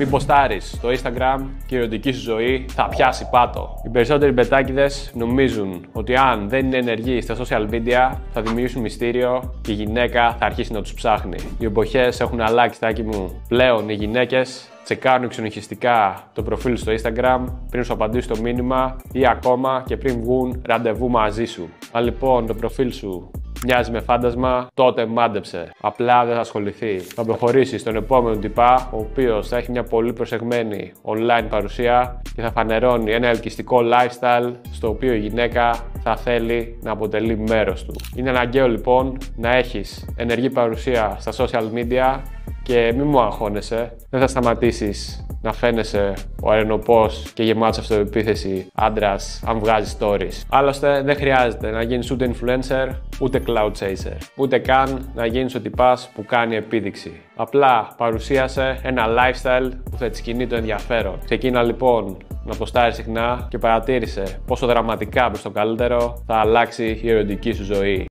Μην ποστάρεις στο Instagram και η ερωτική σου ζωή θα πιάσει πάτο. Οι περισσότεροι μπετάκηδες νομίζουν ότι αν δεν είναι ενεργοί στα social media θα δημιουργήσουν μυστήριο και η γυναίκα θα αρχίσει να τους ψάχνει. Οι εποχές έχουν αλλάξει, τάκι μου. Πλέον οι γυναίκες τσεκάρουν εξονυχιστικά το προφίλ στο Instagram πριν σου απαντήσει το μήνυμα ή ακόμα και πριν βγουν ραντεβού μαζί σου. Αν λοιπόν το προφίλ σου μοιάζει με φάντασμα, τότε μάντεψε. Απλά δεν θα ασχοληθεί. Θα προχωρήσει στον επόμενο τυπά, ο οποίος θα έχει μια πολύ προσεγμένη online παρουσία και θα φανερώνει ένα ελκυστικό lifestyle στο οποίο η γυναίκα θα θέλει να αποτελεί μέρος του. Είναι αναγκαίο λοιπόν να έχεις ενεργή παρουσία στα social media και μη μου αγχώνεσαι, δεν θα σταματήσεις να φαίνεσαι ο αρενοπός και γεμάτος αυτοεπίθεση άντρας αν βγάζεις stories. Άλλωστε δεν χρειάζεται να γίνεις ούτε influencer, ούτε cloud chaser, ούτε καν να γίνεις ο τυπάς που κάνει επίδειξη. Απλά παρουσίασε ένα lifestyle που θα της κινεί το ενδιαφέρον. Ξεκίνα λοιπόν να ποστάρεις συχνά και παρατήρησε πόσο δραματικά προς το καλύτερο θα αλλάξει η ερωτική σου ζωή.